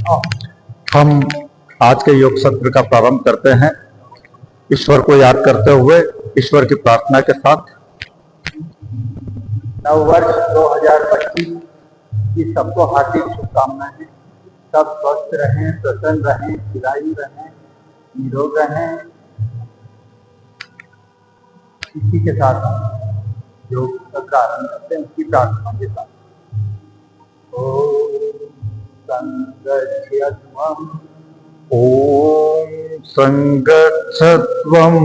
हम आज के योग सत्र का प्रारंभ करते हैं ईश्वर को याद करते हुए, ईश्वर की प्रार्थना के साथ। नव वर्ष 2025 की सबको हार्दिक शुभकामनाएं। सब स्वस्थ रहें, प्रसन्न रहें, खिलायु रहें, निरोग रहें। इसी के साथ योग सत्र आरंभ करते हैं उसकी प्रार्थना के साथ। ओम संगच्छध्वं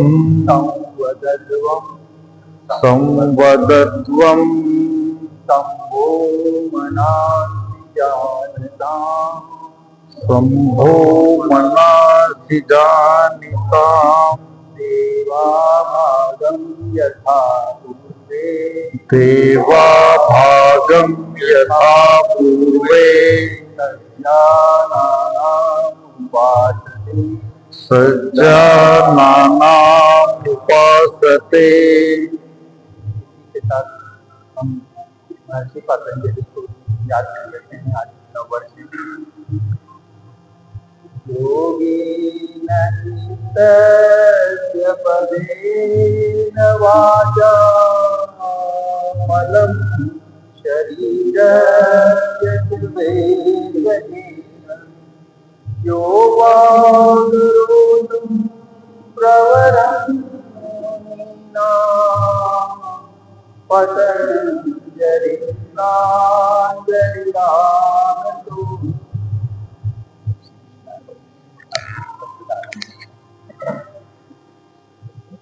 संवदध्वं शंभो मनासि जानताम् शंभो मनासि जानिताम् देवाभागं यथा पूर्वे देवाभागं यथा पूर्वे उपासते सज्जनानाम् उपासते। के साथ हम महर्षि पतंजलि को याद कर लेते हैं आज नव वर्ष। योगेन नित्यस्य पदेन वाचा मलं शरीरस्य निर्वेदनेन यो वागरोधं प्रवरं पतंजलिनांजलिनानतो।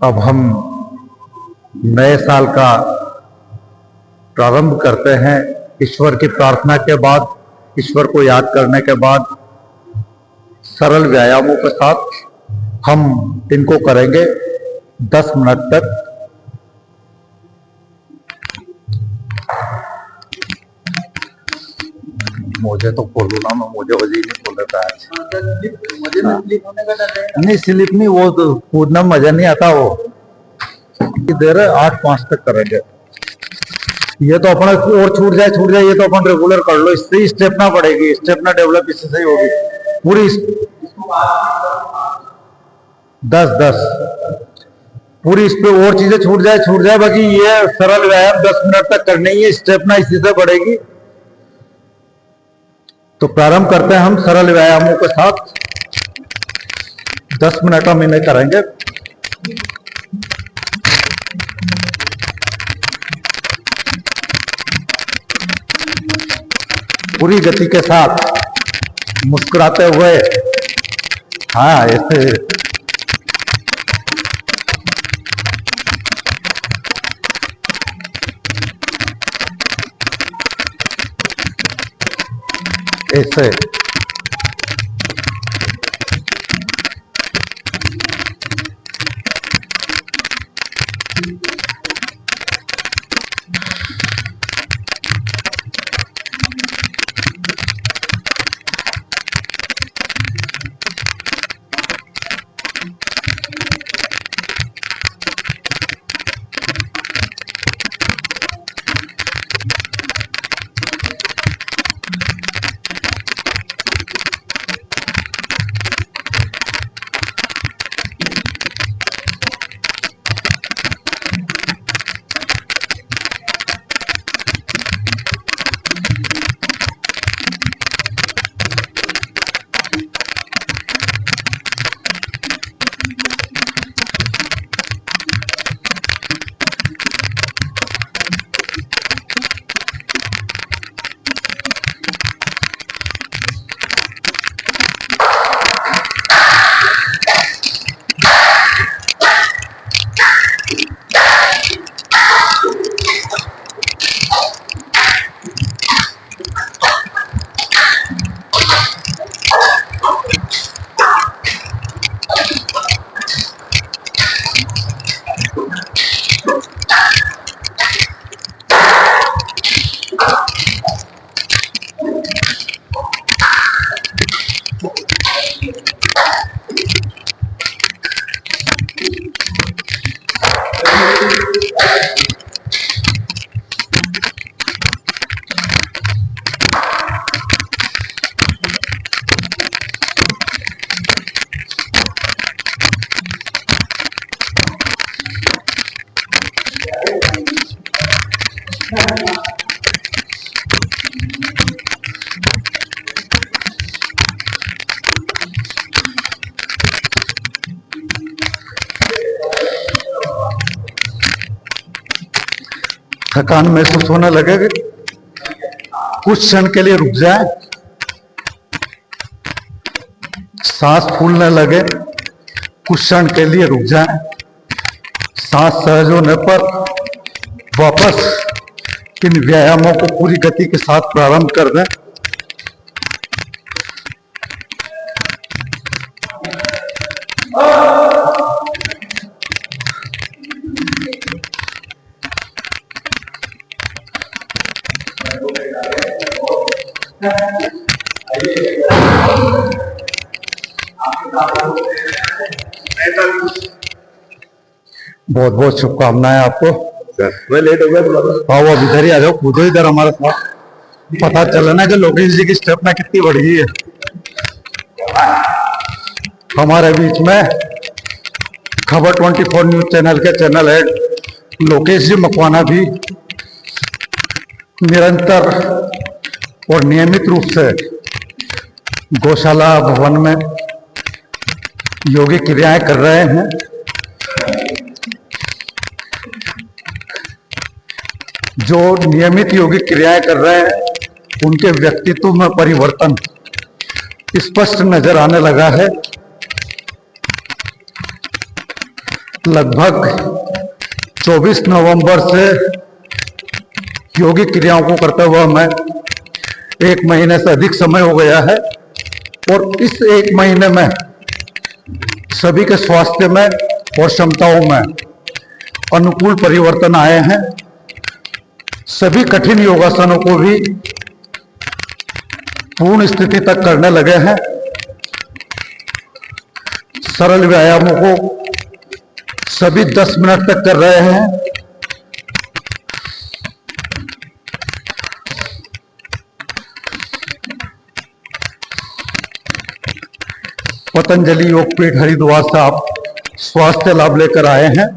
अब हम नए साल का प्रारंभ करते हैं ईश्वर की प्रार्थना के बाद, ईश्वर को याद करने के बाद सरल व्यायामों के साथ हम इनको करेंगे 10 मिनट तक। मुझे तो खोलू ना, मैं मुझे वजह नहीं खोल देता है। मुझे स्लिप होने का डर है। नहीं स्लिप नहीं, वो तो कूदना मजा नहीं आता। वो देर 8-5 तक करेंगे। ये तो अपना और छूट जाए ये तो अपन रेगुलर कर लो, इससे स्टेप ना पड़ेगी, स्टेप ना डेवलप इससे सही होगी पूरी। 10 पूरी इस पे और चीजें छूट जाए बाकी ये सरल व्यायाम 10 मिनट तक करनी है, स्टेप ना इसी से बढ़ेगी। तो प्रारंभ करते हैं हम सरल व्यायामों के साथ। 10 मिनट हम इन्हें करेंगे। पूरी गति के साथ मुस्कुराते हुए। हाँ ऐसे ऐसे थकान महसूस होने लगेगी, कुछ क्षण के लिए रुक जाए, सांस फूलने लगे, कुछ क्षण के लिए रुक जाए, सांस सहज होने पर वापस इन व्यायामों को पूरी गति के साथ प्रारंभ कर दें। बहुत बहुत शुभकामनाएं आपको। मैं लेट हो गया थोड़ा। हाँ, वो अब इधर ही आ जाओ, कूदो इधर हमारे साथ, पता चला ना कि लोकेश जी की स्टेपना कितनी बढ़ गई है। हमारे बीच में खबर 24 न्यूज चैनल के चैनल हेड लोकेश जी मकवाना भी निरंतर और नियमित रूप से गौशाला भवन में योगिक क्रियाएं कर रहे हैं। जो नियमित योगिक क्रियाएं कर रहे हैं उनके व्यक्तित्व में परिवर्तन स्पष्ट नजर आने लगा है। लगभग 24 नवंबर से योगिक क्रियाओं को करते हुए मैं 1 महीने से अधिक समय हो गया है और इस 1 महीने में सभी के स्वास्थ्य में और क्षमताओं में अनुकूल परिवर्तन आए हैं। सभी कठिन योगासनों को भी पूर्ण स्थिति तक करने लगे हैं। सरल व्यायामों को सभी 10 मिनट तक कर रहे हैं। पतंजलि योगपीठ हरिद्वार से आप स्वास्थ्य लाभ लेकर आए हैं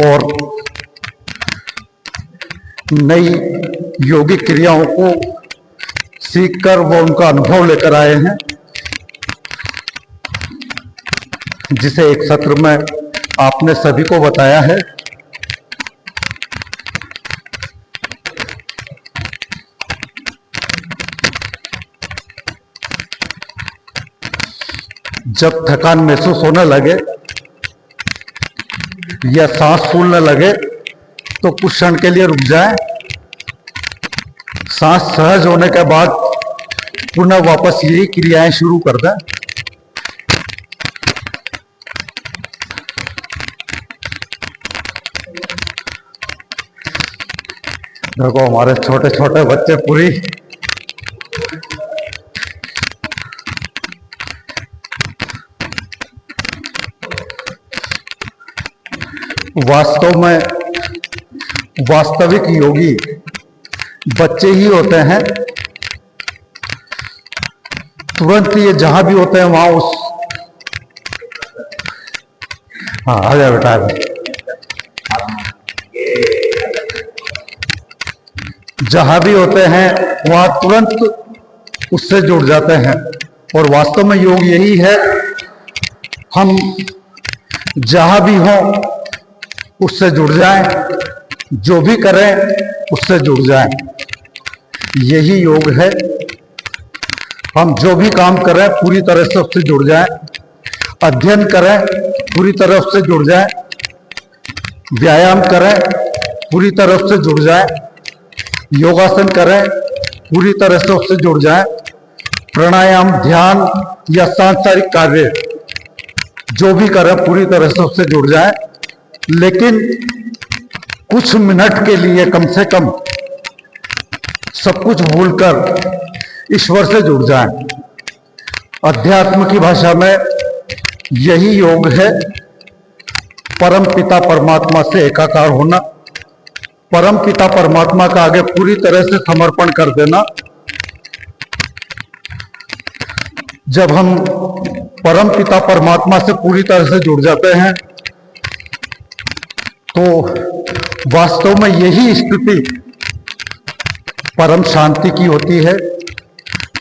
और नई योगिक क्रियाओं को सीखकर वो उनका अनुभव लेकर आए हैं, जिसे एक सत्र में आपने सभी को बताया है। जब थकान महसूस होने लगे या सांस फूलने लगे तो कुछ क्षण के लिए रुक जाए। सांस सहज होने के बाद पुनः वापस यही क्रियाएं शुरू कर दें। देखो हमारे छोटे छोटे बच्चे पूरी वास्तव में वास्तविक योगी बच्चे ही होते हैं। तुरंत ये जहां भी होते हैं वहां उस हाँ आ जाए बेटा, जहां भी होते हैं वहां तुरंत उससे जुड़ जाते हैं। और वास्तव में योग यही है, हम जहां भी हों उससे जुड़ जाएं, जो भी करें उससे जुड़ जाएं। यही योग है। हम जो भी काम करें पूरी तरह से उससे जुड़ जाएं, अध्ययन करें पूरी तरह से जुड़ जाएं, व्यायाम करें पूरी तरह से जुड़ जाएं, योगासन करें पूरी तरह से उससे जुड़ जाएं, प्राणायाम, ध्यान या सांसारिक कार्य जो भी करें पूरी तरह से उससे जुड़ जाएं। लेकिन कुछ मिनट के लिए कम से कम सब कुछ भूलकर ईश्वर से जुड़ जाएं। अध्यात्म की भाषा में यही योग है, परम पिता परमात्मा से एकाकार होना, परम पिता परमात्मा का आगे पूरी तरह से समर्पण कर देना। जब हम परम पिता परमात्मा से पूरी तरह से जुड़ जाते हैं तो वास्तव में यही स्थिति परम शांति की होती है,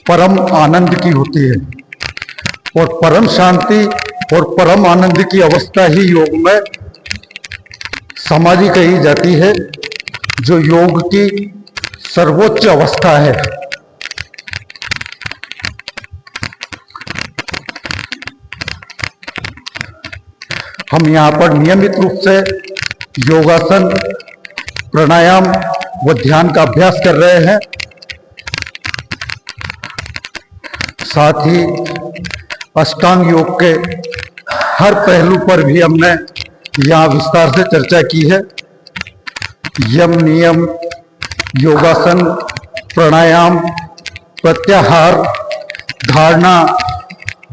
परम आनंद की होती है। और परम शांति और परम आनंद की अवस्था ही योग में समाधि कही जाती है, जो योग की सर्वोच्च अवस्था है। हम यहाँ पर नियमित रूप से योगासन, प्राणायाम व ध्यान का अभ्यास कर रहे हैं। साथ ही अष्टांग योग के हर पहलू पर भी हमने यहाँ विस्तार से चर्चा की है। यम, नियम, योगासन, प्राणायाम, प्रत्याहार, धारणा,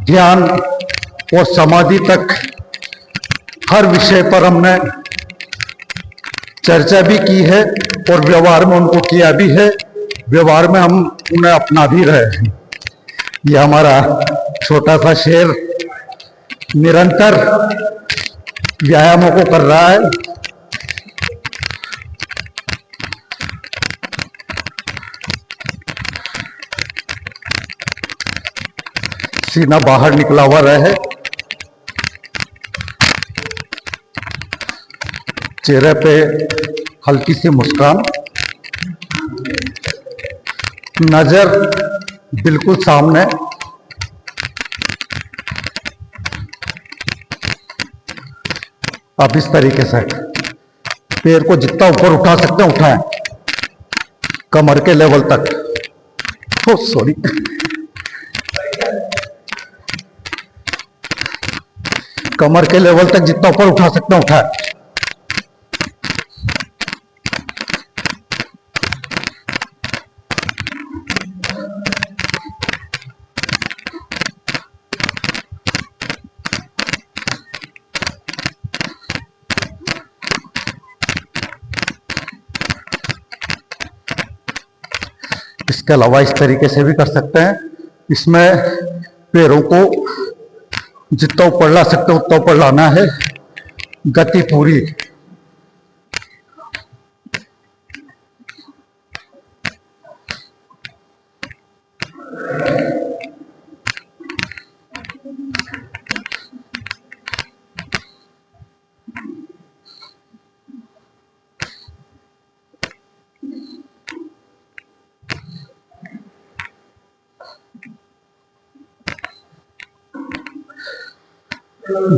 ध्यान और समाधि तक हर विषय पर हमने चर्चा भी की है और व्यवहार में उनको किया भी है। व्यवहार में हम उन्हें अपना भी रहे हैं। ये हमारा छोटा सा शेर निरंतर व्यायामों को कर रहा है। सीना बाहर निकला हुआ रहे, चेहरे पे हल्की सी मुस्कान, नजर बिल्कुल सामने। आप इस तरीके से पैर को जितना ऊपर उठा सकते हैं उठाएं, कमर के लेवल तक। ओ सॉरी, कमर के लेवल तक जितना ऊपर उठा सकते हैं उठाएं। इसके अलावा इस तरीके से भी कर सकते हैं। इसमें पैरों को जितना ऊपर ला सकते हो उतना ऊपर लाना है, गति पूरी।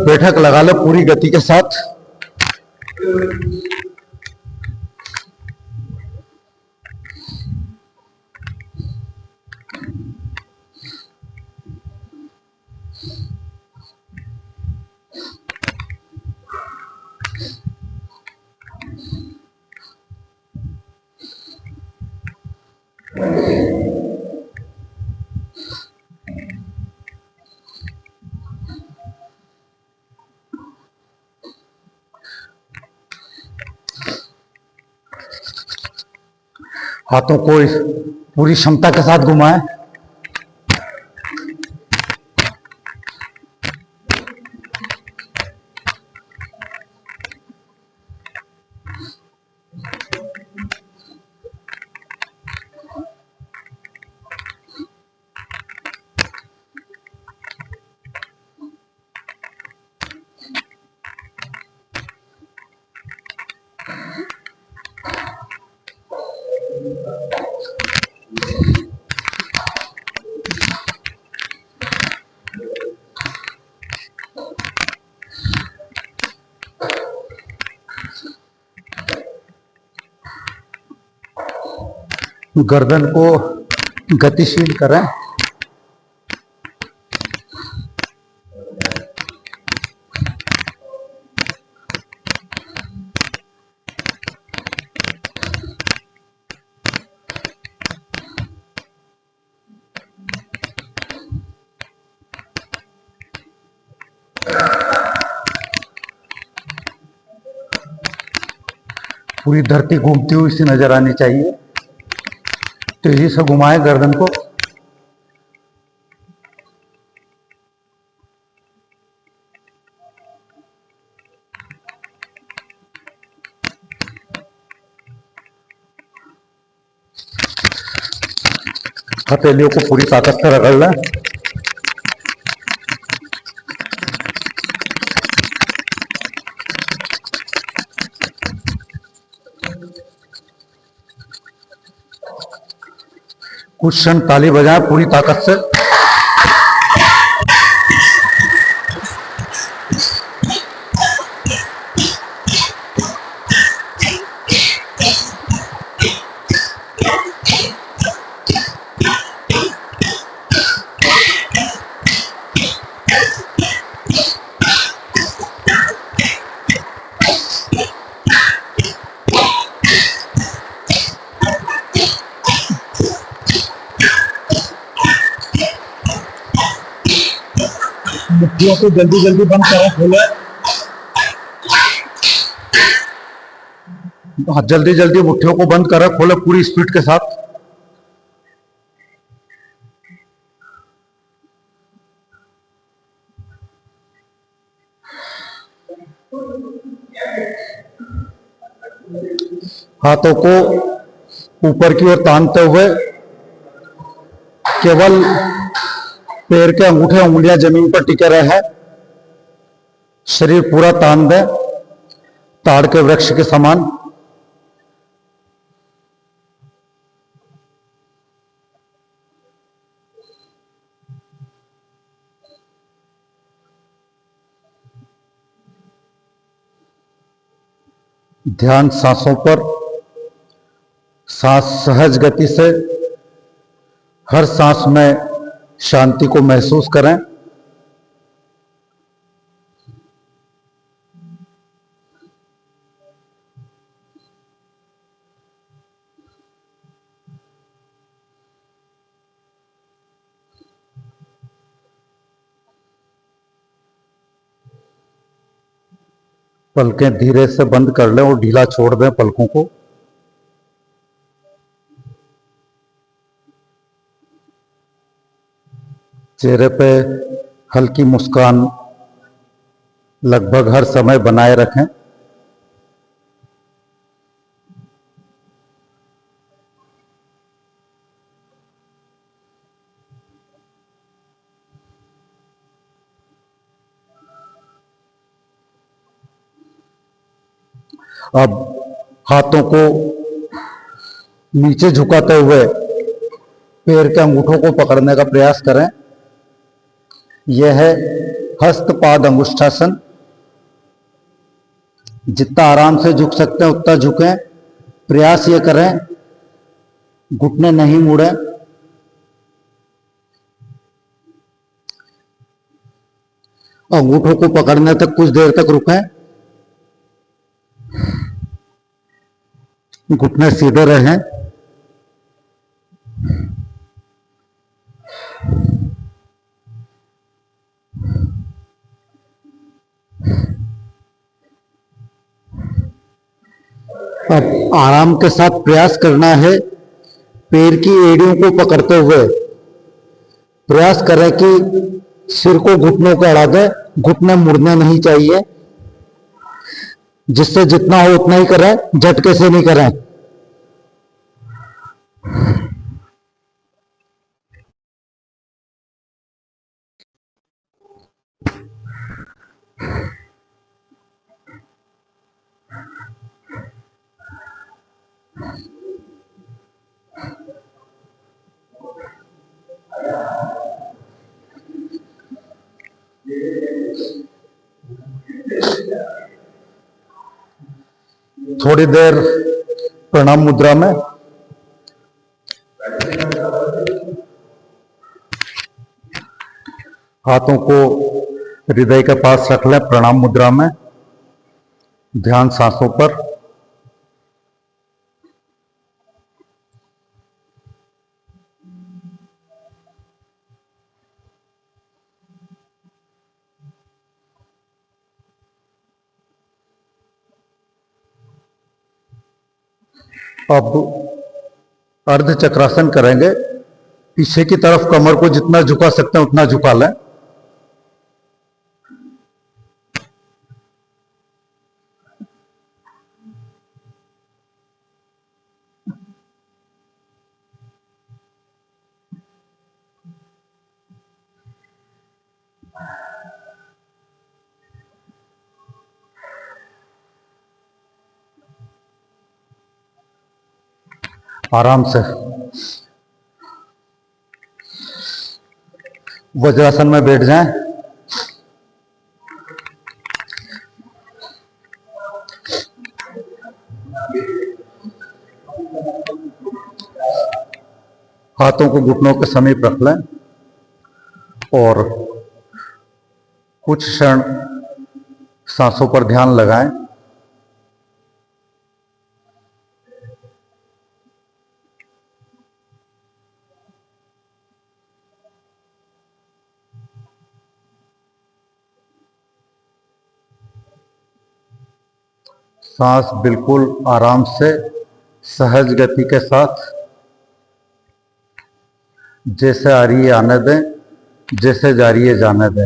बैठक लगा लो पूरी गति के साथ। हाथों को पूरी क्षमता के साथ घुमाएं। गर्दन को गतिशील करें। पूरी धरती घूमती हुई सी नजर आनी चाहिए। तेजी से घुमाएं गर्दन को। हथेलियों को पूरी ताकत से रगड़ लें। कुछ क्षण ताली बजाएं पूरी ताकत से। मुट्ठियों को जल्दी जल्दी बंद करें, खोलें। हाँ, जल्दी जल्दी मुट्ठियों को बंद करें, खोलें पूरी स्पीड के साथ। हाथों को ऊपर की ओर तानते हुए केवल पैर के अंगूठे उंगलियां जमीन पर टिके रहे। शरीर पूरा तान दें, ताड़ के वृक्ष के समान। ध्यान सांसों पर। सांस सहज गति से, हर सांस में शांति को महसूस करें। पलकें धीरे से बंद कर लें और ढीला छोड़ दें पलकों को। चेहरे पे हल्की मुस्कान लगभग हर समय बनाए रखें। अब हाथों को नीचे झुकाते हुए पैर के अंगूठों को पकड़ने का प्रयास करें। यह है हस्तपाद अंगुष्ठासन। जितना आराम से झुक सकते हैं उतना झुकें। प्रयास ये करें घुटने नहीं मुड़े। अंगूठों को पकड़ने तक कुछ देर तक रुकें। घुटने सीधे रहें। अब आराम के साथ प्रयास करना है पैर की एड़ियों को पकड़ते हुए प्रयास करें कि सिर को घुटनों को अड़ा दें। घुटने मुड़ने नहीं चाहिए। जिससे जितना हो उतना ही करें, झटके से नहीं करें। थोड़ी देर प्रणाम मुद्रा में हाथों को हृदय के पास रख लें। प्रणाम मुद्रा में ध्यान सांसों पर। अब अर्ध चक्रासन करेंगे। पीछे की तरफ कमर को जितना झुका सकते हैं उतना झुका लें। आराम से वज्रासन में बैठ जाएं। हाथों को घुटनों के समीप रख लें और कुछ क्षण सांसों पर ध्यान लगाएं। सांस बिल्कुल आराम से सहज गति के साथ जैसे आ रही है आने दें, जैसे जा रही है जाने दें।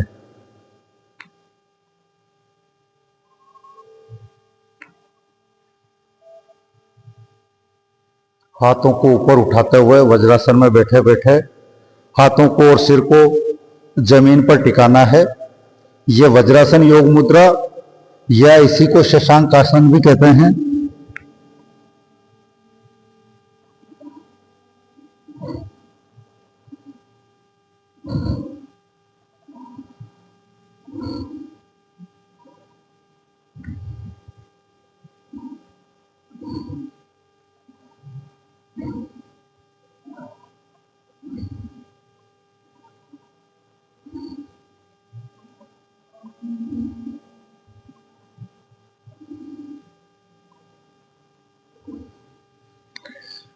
हाथों को ऊपर उठाते हुए वज्रासन में बैठे बैठे हाथों को और सिर को जमीन पर टिकाना है। यह वज्रासन योग मुद्रा या इसी को शशांक आसन भी कहते हैं।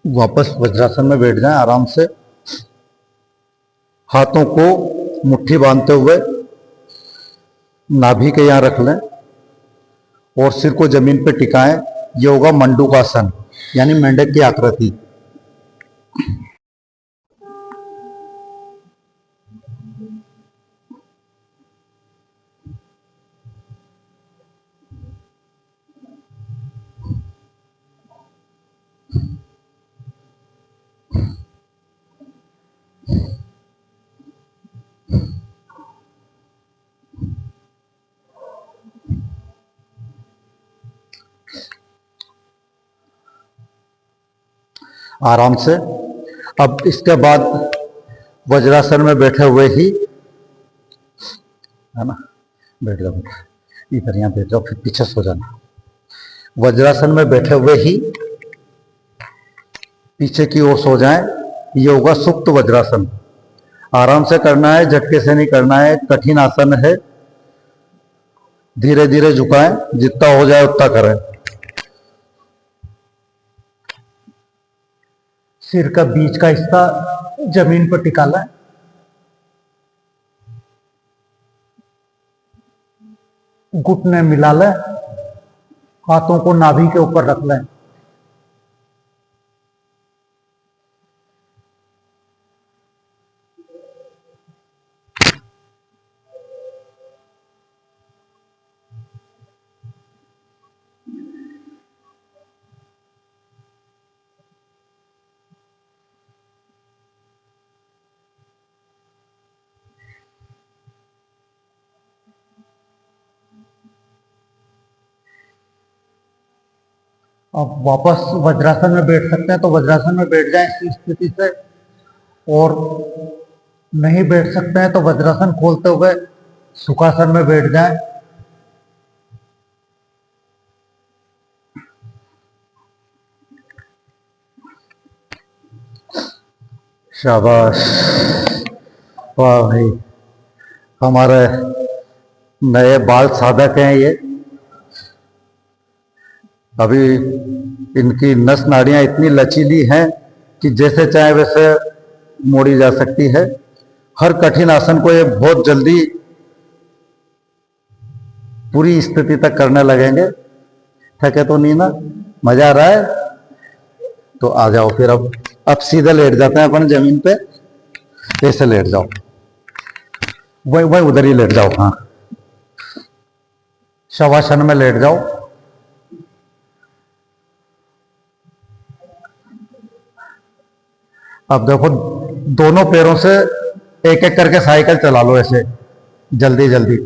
वापस वज्रासन में बैठ जाएं आराम से। हाथों को मुट्ठी बांधते हुए नाभि के यहां रख लें और सिर को जमीन पर टिकाएं। यह होगा मंडूकासन यानी मेंढक की आकृति। आराम से। अब इसके बाद वज्रासन में बैठे हुए ही, है ना, बैठ जाओ बेटा, इधर यहाँ बैठ जाओ, फिर पीछे सो जाना। वज्रासन में बैठे हुए ही पीछे की ओर सो जाएं। ये होगा सुप्त वज्रासन। आराम से करना है, झटके से नहीं करना है। कठिन आसन है, धीरे धीरे झुकाएं, जितना हो जाए उतना करें। सिर का बीच का हिस्सा जमीन पर टिका लें। घुटने मिला लें, हाथों को नाभि के ऊपर रख लें। अब वापस वज्रासन में बैठ सकते हैं तो वज्रासन में बैठ जाएं इस स्थिति से, और नहीं बैठ सकते हैं तो वज्रासन खोलते हुए सुखासन में बैठ जाएं। शाबाश, वाह भाई, हमारे नए बाल साधक हैं ये। अभी इनकी नस नाड़ियां इतनी लचीली हैं कि जैसे चाहे वैसे मोड़ी जा सकती है। हर कठिन आसन को ये बहुत जल्दी पूरी स्थिति तक करने लगेंगे। थके तो नहीं ना? मजा आ रहा है? तो आ जाओ फिर। अब सीधे लेट जाते हैं अपन जमीन पे। ऐसे लेट जाओ, वही उधर ही लेट जाओ। हाँ, शवासन में लेट जाओ। अब देखो, दोनों पैरों से एक एक करके साइकिल चला लो ऐसे। जल्दी जल्दी।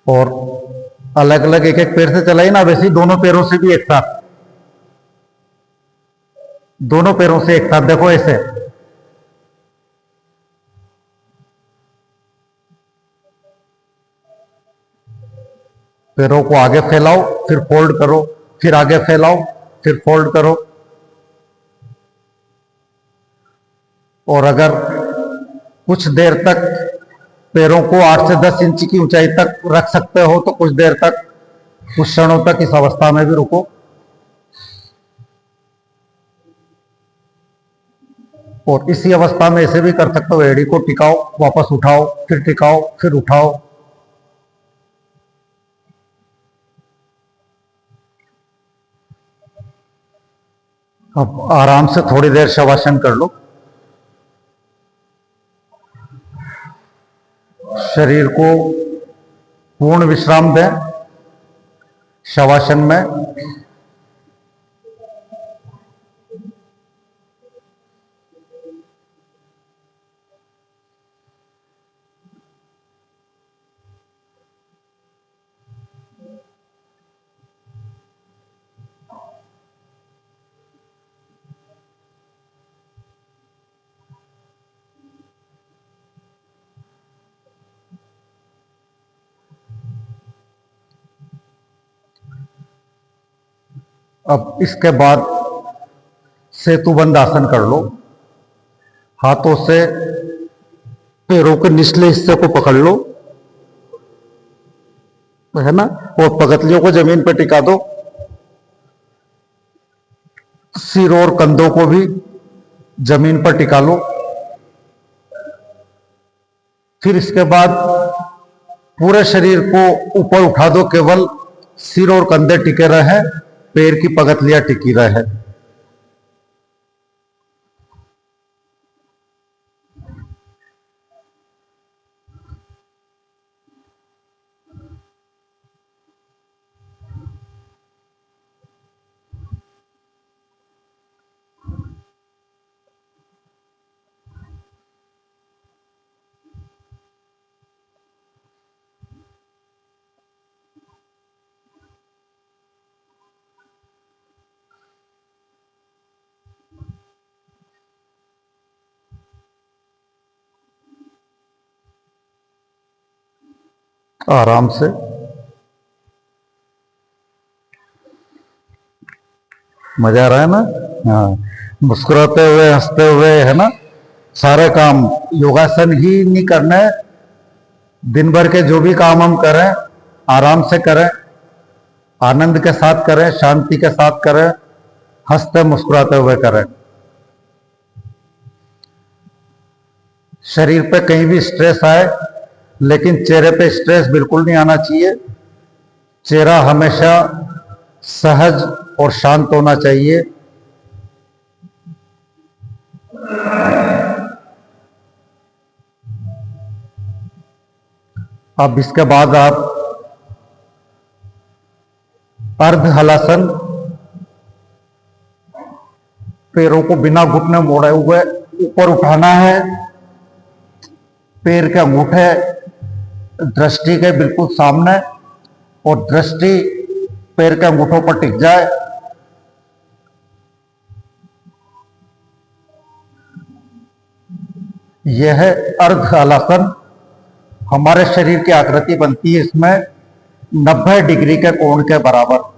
और अलग अलग एक एक पैर से चलाई ना, वैसे ही दोनों पैरों से भी एक साथ, दोनों पैरों से एक साथ देखो ऐसे। पैरों को आगे फैलाओ, फिर फोल्ड करो, फिर आगे फैलाओ, फिर फोल्ड करो। और अगर कुछ देर तक पैरों को 8 से 10 इंच की ऊंचाई तक रख सकते हो तो कुछ देर तक, कुछ क्षणों तक इस अवस्था में भी रुको। और इसी अवस्था में ऐसे भी कर सकते हो, एड़ी को टिकाओ, वापस उठाओ, फिर टिकाओ, फिर उठाओ। अब आराम से थोड़ी देर शवासन कर लो। शरीर को पूर्ण विश्राम दें शवासन में। अब इसके बाद सेतुबंद आसन कर लो। हाथों से पैरों के निचले हिस्से को पकड़ लो, है ना, और पगतलियों को जमीन पर टिका दो। सिर और कंधों को भी जमीन पर टिका लो। फिर इसके बाद पूरे शरीर को ऊपर उठा दो, केवल सिर और कंधे टिके रहे, पैर की पगतलियां टिकी रहे। आराम से मजा आ रहा है ना। हाँ, मुस्कुराते हुए, हंसते हुए, है ना। सारे काम योगासन ही नहीं करना है, दिन भर के जो भी काम हम करें आराम से करें, आनंद के साथ करें, शांति के साथ करें, हंसते मुस्कुराते हुए करें। शरीर पे कहीं भी स्ट्रेस आए, लेकिन चेहरे पे स्ट्रेस बिल्कुल नहीं आना चाहिए। चेहरा हमेशा सहज और शांत होना चाहिए। अब इसके बाद आप अर्ध हलासन, पैरों को बिना घुटने मोड़े हुए ऊपर उठाना है। पैर के अंगूठे दृष्टि के बिल्कुल सामने, और दृष्टि पैर के अंगूठों पर टिक जाए। यह है अर्ध हलासन। हमारे शरीर की आकृति बनती है इसमें 90 डिग्री के कोण के बराबर।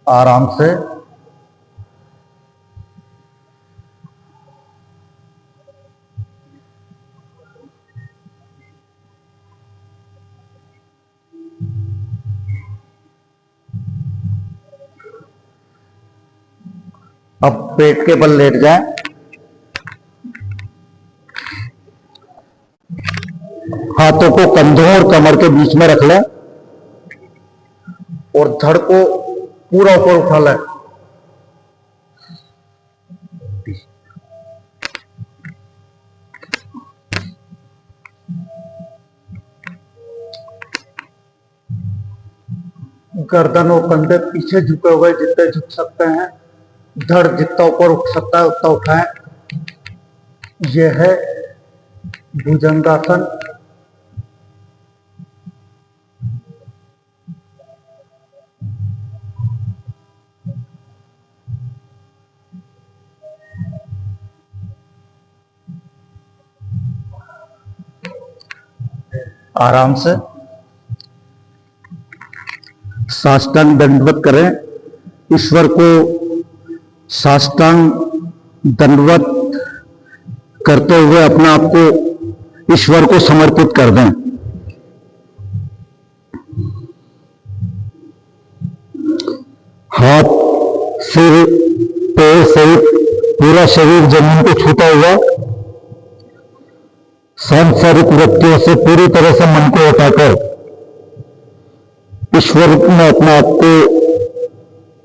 आराम से अब पेट के बल लेट जाएं। हाथों को कंधों और कमर के बीच में रख लें और धड़ को पूरा ऊपर उठा लें। गर्दन और कंधे पीछे झुके हुए जितने झुक सकते हैं, धड़ जितना ऊपर उठ सकता है उतना उठाएं। यह है भुजंगासन। आराम से साष्टांग दंडवत करें। ईश्वर को साष्टांग दंडवत करते हुए अपने आप को ईश्वर को समर्पित कर दें। हाथ, सिर, पैर सहित पूरा शरीर जमीन को छूता हुआ सांसारिक वृत्तियों से पूरी तरह से मन को हटाकर ईश्वर में अपने आप को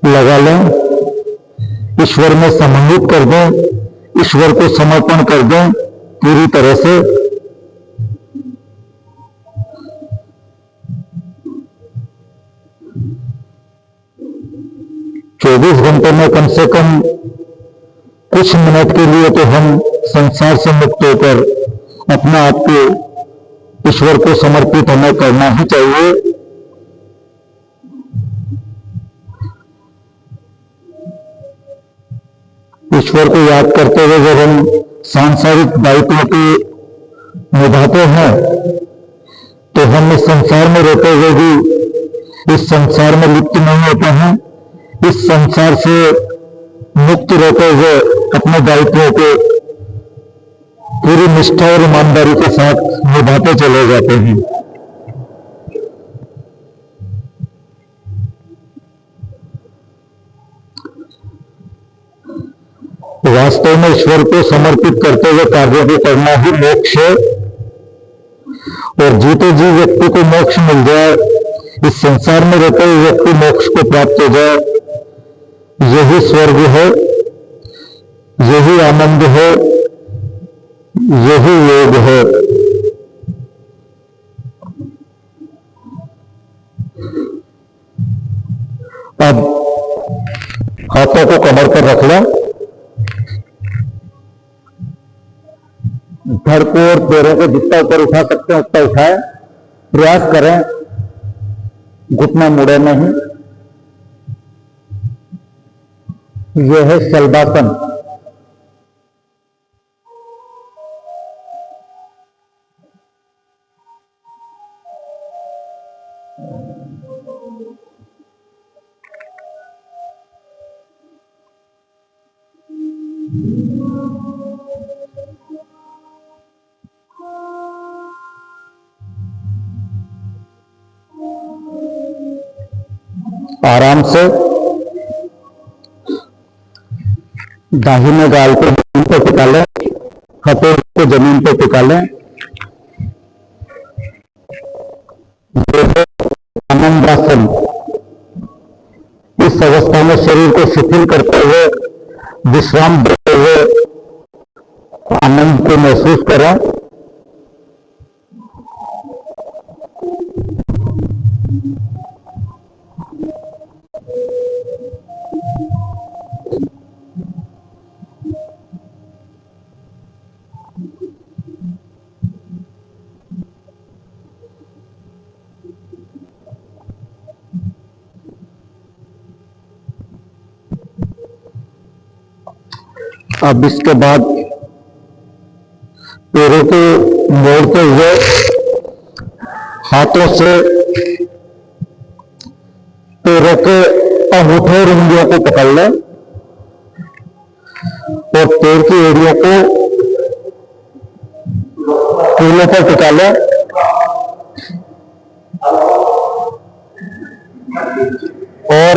लगा लें, ईश्वर में समन्वित कर दें, ईश्वर को समर्पण कर दें पूरी तरह से। चौबीस घंटे में कम से कम कुछ मिनट के लिए तो हम संसार से मुक्त होकर अपने आप को ईश्वर को समर्पित हमें करना ही चाहिए। ईश्वर को याद करते हुए जब हम सांसारिक दायित्वों को निभाते हैं तो हम इस संसार में रहते हुए भी इस संसार में लिप्त नहीं होते हैं। इस संसार से मुक्त रहते हुए अपने दायित्वों को पूरी निष्ठा और ईमानदारी के साथ निभाते चले जाते हैं। वास्तव में ईश्वर को समर्पित करते हुए कार्य को करना ही मोक्ष है। और जीते जी व्यक्ति को मोक्ष मिल जाए, इस संसार में रहते हुए व्यक्ति मोक्ष को प्राप्त हो जाए, यही स्वर्ग है, यही आनंद है, यही योग है। अब हाथों को कमर पर रख लें, धड़ को और पैरों को जितना ऊपर उठा सकते हैं उतना उठाएं। प्रयास करें घुटना मुड़े नहीं। यह है शलभासन। आराम से दाहिने गाल को जमीन पर टिका लें, हथेली को जमीन पर टिका लें। आनंदासन। इस अवस्था में शरीर को शिथिल करते हुए, विश्राम देते हुए आनंद को महसूस करें। अब इसके बाद पैरों को मोड़ते हुए हाथों से पैरों के अंगूठे और उंगलियों को पकड़ लें और पैर की एड़ियों को कूल्हों पर टिका लें और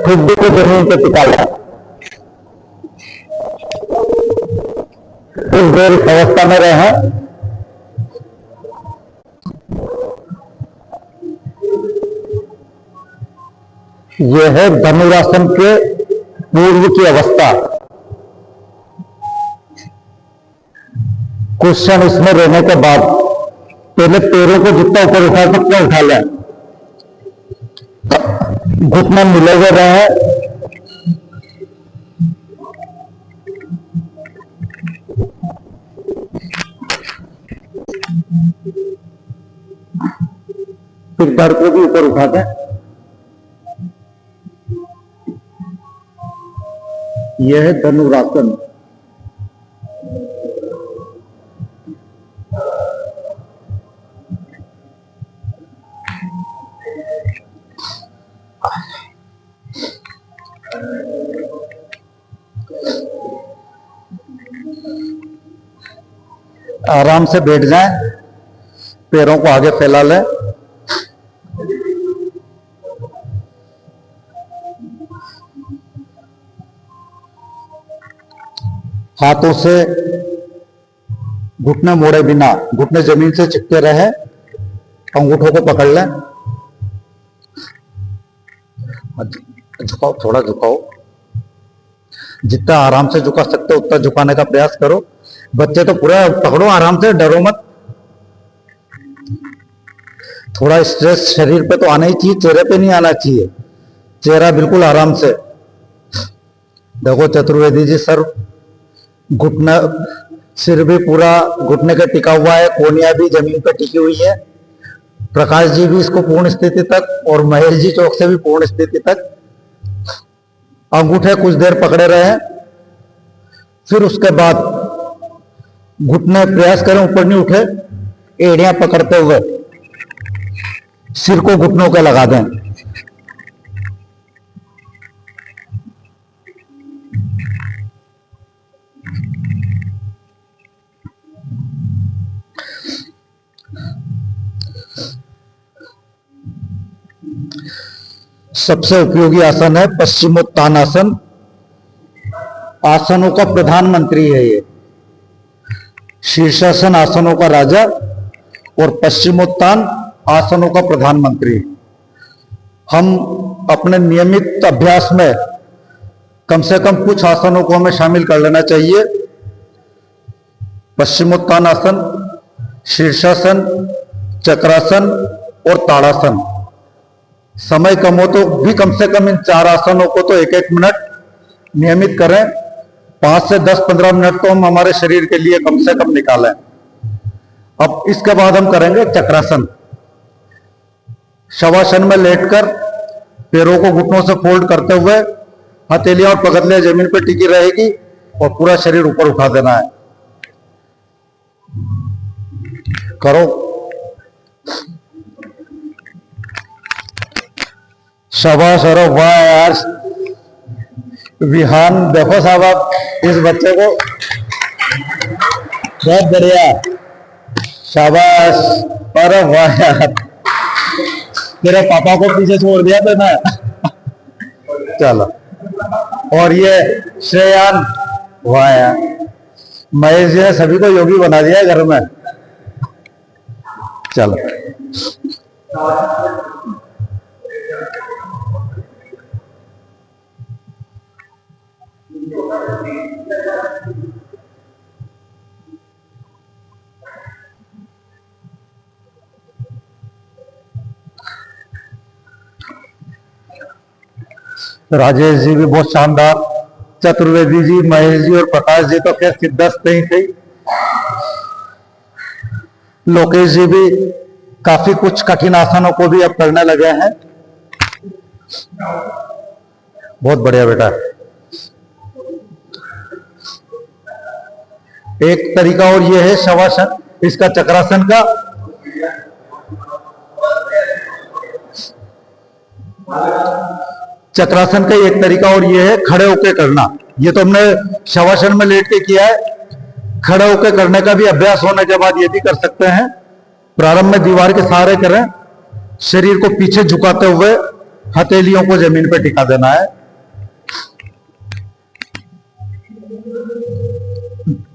खुद को जमीन पर टिका लें। कुछ देर इस अवस्था में रहें। यह है धनुरासन के पूर्व की अवस्था। कुछ क्षण इसमें रहने के बाद पहले पैरों को जितना ऊपर उठा सकते उठा लें, घुटना मिले हुए रहे। फिर पैर को भी ऊपर उठा दें। यह है धनुरासन। आराम से बैठ जाएं, पैरों को आगे फैला लें। हाथों से घुटने मोड़े बिना, घुटने जमीन से चिपके रहे, अंगूठों को पकड़ लें। झुकाओ, थोड़ा झुकाओ, जितना आराम से झुका सकते हो उतना झुकाने का प्रयास करो। बच्चे तो पूरा पकड़ो आराम से, डरो मत। थोड़ा स्ट्रेस शरीर पे तो आना ही चाहिए, चेहरे पे नहीं आना चाहिए। चेहरा बिल्कुल आराम से। देखो चतुर्वेदी जी सर, घुटना, सिर भी पूरा घुटने का टिका हुआ है, कोनिया भी जमीन पर टिकी हुई है। प्रकाश जी भी इसको पूर्ण स्थिति तक, और महेश जी चौक से भी पूर्ण स्थिति तक। अंगूठे कुछ देर पकड़े रहे, फिर उसके बाद घुटने प्रयास करें ऊपर नहीं उठे, एड़ियां पकड़ते हुए सिर को घुटनों के लगा दें। सबसे उपयोगी आसन है पश्चिमोत्तानासन। आसनों का प्रधानमंत्री है ये। शीर्षासन आसनों का राजा और पश्चिमोत्तान आसनों का प्रधानमंत्री। हम अपने नियमित अभ्यास में कम से कम कुछ आसनों को हमें शामिल कर लेना चाहिए। पश्चिमोत्तान आसन, शीर्षासन, चक्रासन और ताड़ासन। समय कम हो तो भी कम से कम इन 4 आसनों को तो 1-1 मिनट नियमित करें। 5 से 10-15 मिनट तो हम हमारे शरीर के लिए कम से कम निकालें। अब इसके बाद हम करेंगे चक्रासन। शवासन में लेटकर पैरों को घुटनों से फोल्ड करते हुए हथेलियां और पगडंडियां जमीन पर टिकी रहेगी और पूरा शरीर ऊपर उठा देना है। करो। शाबाश। अरे वाह यार, विहान देखो साहब, आप इस बच्चे को, बहुत बढ़िया, शाबाश। अरे वाह यार, तेरे पापा को पीछे छोड़ दिया था ना। चलो। और ये श्रेयान, वाह यार, महेश जी ने सभी को योगी बना दिया है घर में। चलो। राजेश जी भी बहुत शानदार, चतुर्वेदी जी, महेश जी और प्रकाश जी तो खैर सिद्धस्त ही थे। लोकेश जी भी काफी कुछ कठिन आसनों को भी अब करने लगे हैं। बहुत बढ़िया बेटा। एक तरीका और ये है शवासन, इसका चक्रासन का। चक्रासन का एक तरीका और ये है खड़े होकर करना। ये तो हमने शवासन में लेट के किया है। खड़े होकर करने का भी अभ्यास होने के बाद ये भी कर सकते हैं। प्रारंभ में दीवार के सहारे करें, शरीर को पीछे झुकाते हुए हथेलियों को जमीन पर टिका देना है।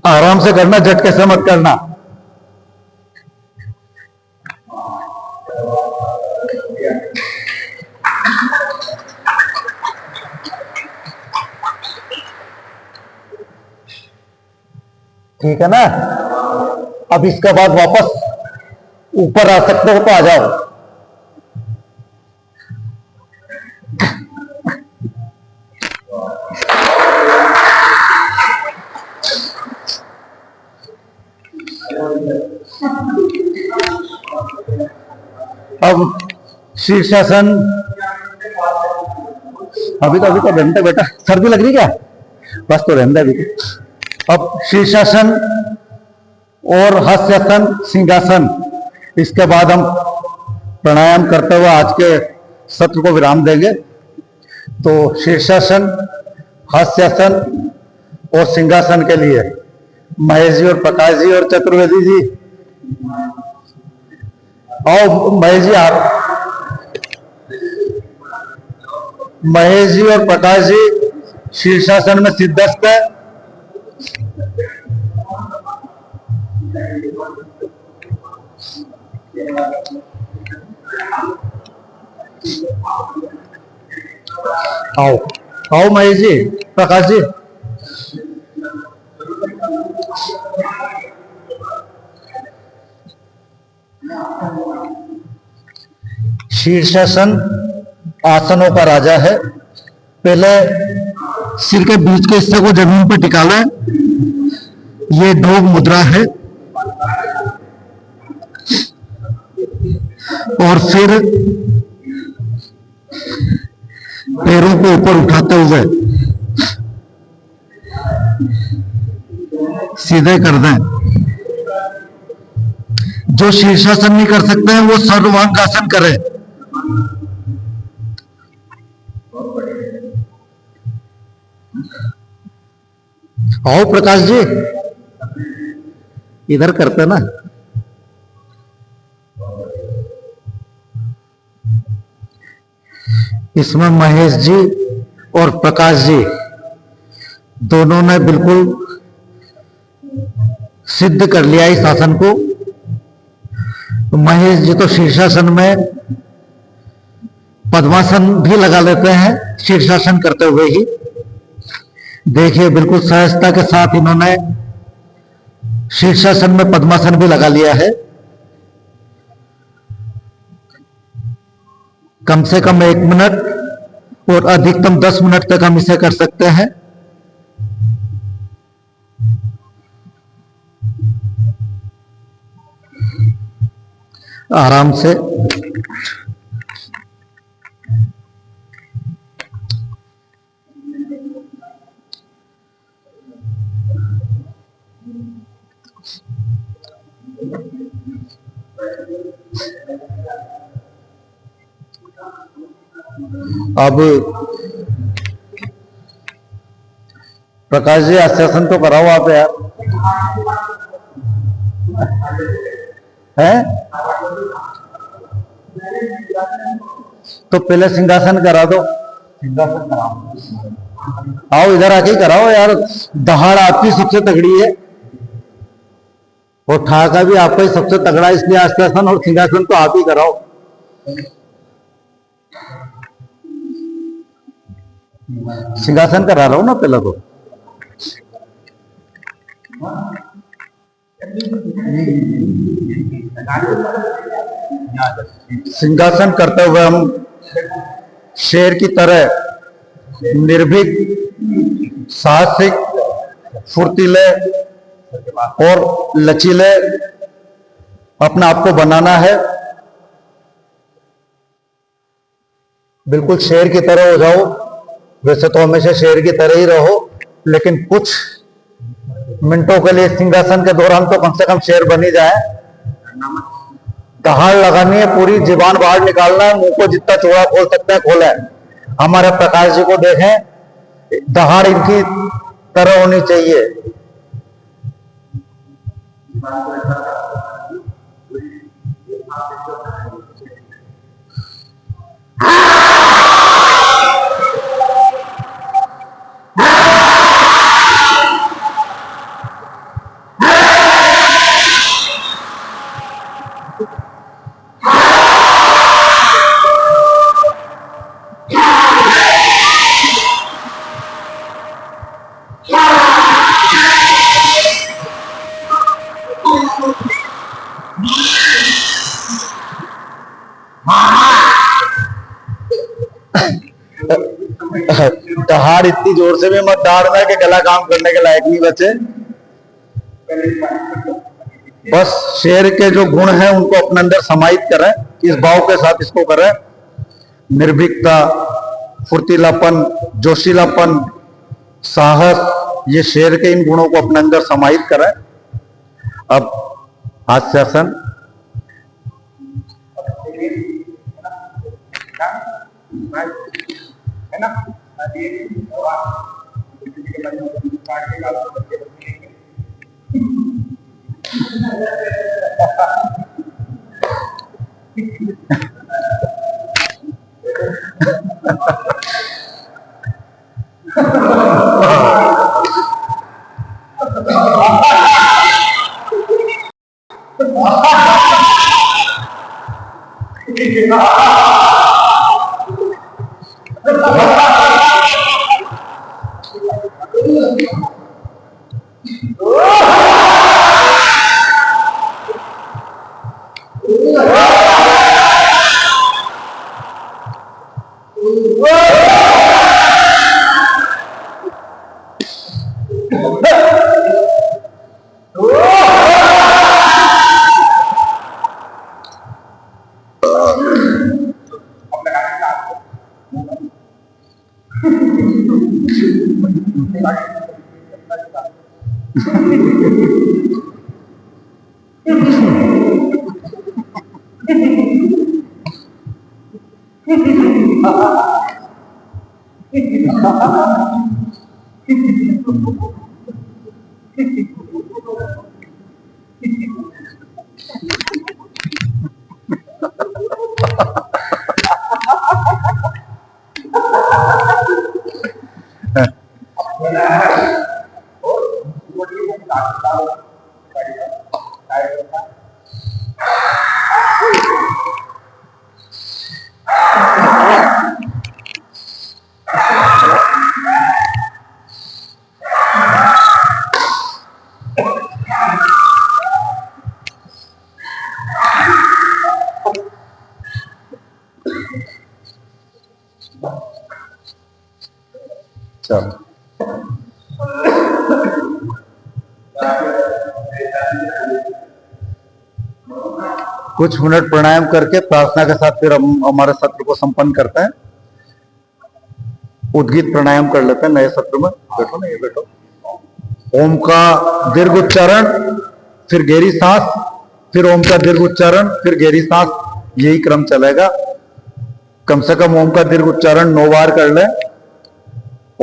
आराम से करना, झटके से मत करना। ठीक है ना। अब इसके बाद वापस ऊपर आ सकते हो तो आ जाओ। अब शीर्षासन, अभी तो रहने दे बेटा, सर्दी लग रही क्या? बस तो रहने दे अभी। अब शीर्षासन और हस्यासन, सिंहासन, इसके बाद हम प्राणायाम करते हुए आज के सत्र को विराम देंगे। तो शीर्षासन, हस्यासन और सिंहासन के लिए महेश जी और प्रकाश जी और चतुर्वेदी जी आओ। महेश जी आप, महेश जी और प्रकाश जी शीर्षासन में सिद्धस्थ है। आओ आओ महेश जी, प्रकाश जी। शीर्षासन आसनों का राजा है। पहले सिर के बीच के हिस्से को जमीन पर टिका लें, ये ढोग मुद्रा है। और फिर पैरों को ऊपर उठाते हुए सीधे कर दें। जो शीर्षासन नहीं कर सकते हैं वो सर्वांगासन करें। आओ प्रकाश जी, इधर करते ना। इसमें महेश जी और प्रकाश जी दोनों ने बिल्कुल सिद्ध कर लिया इस आसन को। महेश जी तो शीर्षासन में पद्मासन भी लगा लेते हैं शीर्षासन करते हुए ही। देखिए बिल्कुल सहजता के साथ इन्होंने शीर्षासन में पद्मासन भी लगा लिया है। कम से कम 1 मिनट और अधिकतम 10 मिनट तक हम इसे कर सकते हैं। आराम से। अब प्रकाश जी आसन तो कराओ आप यार, है? तो पहले सिंहासन करा दो। सिंहासन कराओ, आओ इधर आके कराओ यार। दहाड़ आपकी सबसे तगड़ी है और ठाका भी आपका ही सबसे तगड़ा, इसलिए आसन और सिंहासन तो आप ही कराओ। सिंहासन करा रहा हूं ना पहले तो। सिंहासन करते हुए हम शेर की तरह निर्भीक, साहसिक, फुर्तीले और लचीले अपने आप को बनाना है। बिल्कुल शेर की तरह हो जाओ। वैसे तो हमेशा शेर की तरह ही रहो, लेकिन कुछ मिनटों के लिए सिंहासन के दौरान तो कम से कम शेर बन ही जाए। दहाड़ लगानी है, पूरी जीवान बाहर निकालना है, मुंह को जितना चौड़ा खोल सकते हैं खोले। हमारे प्रकाश जी को देखें, दहाड़ इनकी तरह होनी चाहिए। दहाड़ इतनी जोर से भी मत दहाड़ना कि गला काम करने के लायक नहीं बचे। बस शेर के जो गुण हैं उनको अपने अंदर समाहित करें, इस भाव के साथ इसको करें। निर्भीकता, फुर्तीलापन, जोशीलापन, साहस, ये शेर के इन गुणों को अपने अंदर समाहित करें। अब हास्यासन। चलो कुछ मिनट प्राणायाम करके प्रार्थना के साथ फिर हम हमारे सत्र को संपन्न करते हैं। उद्गीत प्राणायाम कर लेते हैं नए सत्र में। बैठो ना, ये बैठो। ओम का दीर्घ उच्चारण, फिर गहरी सांस, फिर ओम का दीर्घ उच्चारण, फिर गहरी सांस, यही क्रम चलेगा। कम से कम ओम का दीर्घ उच्चारण 9 बार कर लें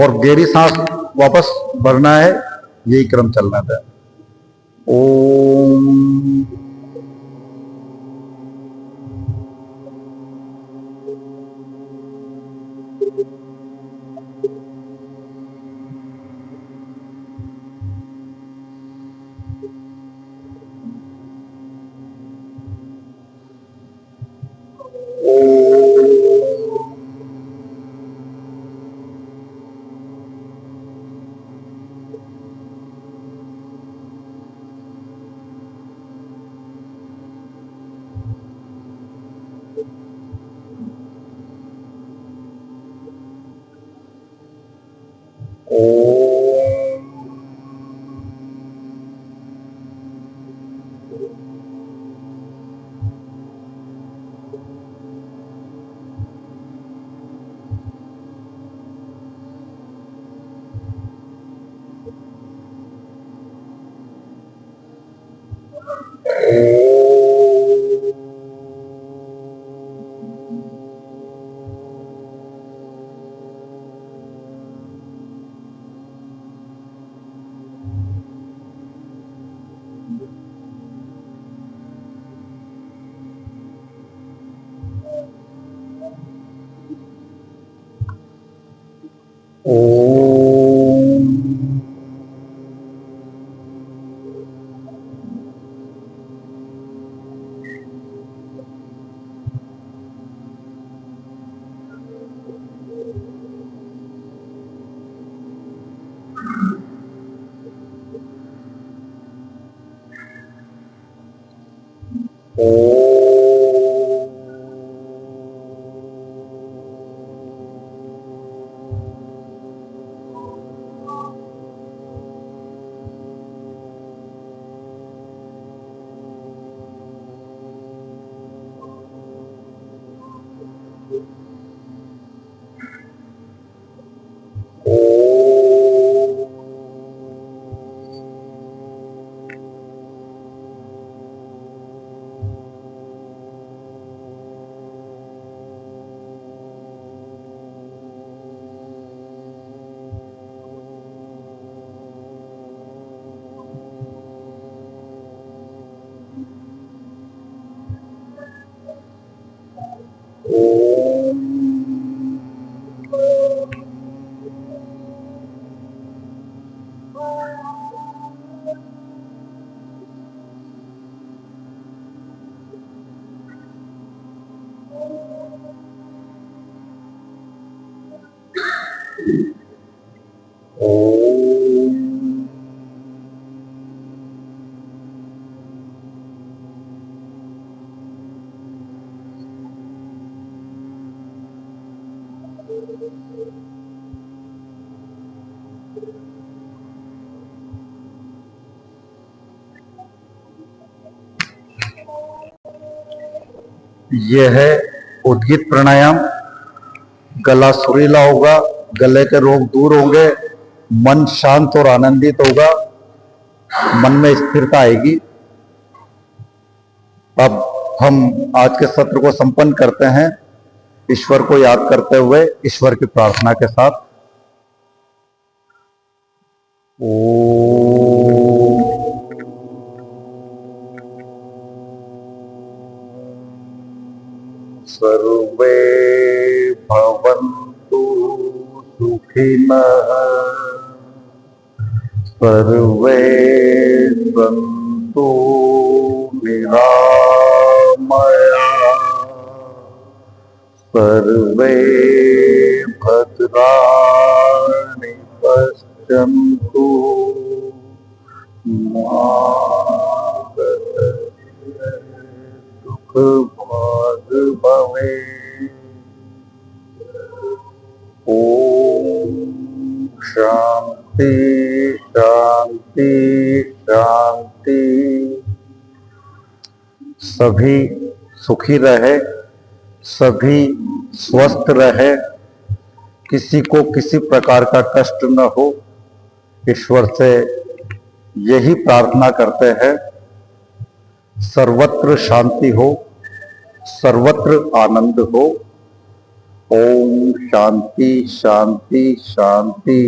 और गहरी सांस वापस भरना है, यही क्रम चलना था। ओम यह है उद्गीत प्राणायाम। गला सुरीला होगा, गले के रोग दूर होंगे, मन शांत और आनंदित होगा, मन में स्थिरता आएगी। अब हम आज के सत्र को संपन्न करते हैं ईश्वर को याद करते हुए, ईश्वर की प्रार्थना के साथ। सर्वे भवन्तु सुखिनः, सर्वे सन्तु निरामयाः, सर्वे भद्राणि पश्यन्तु मा कश्चित् दुःखभाग् भवेत्। ओम शांति शांति शांति। सभी सुखी रहे, सभी स्वस्थ रहे, किसी को किसी प्रकार का कष्ट न हो, ईश्वर से यही प्रार्थना करते हैं। सर्वत्र शांति हो, सर्वत्र आनंद हो। ओम शांति शांति शांति।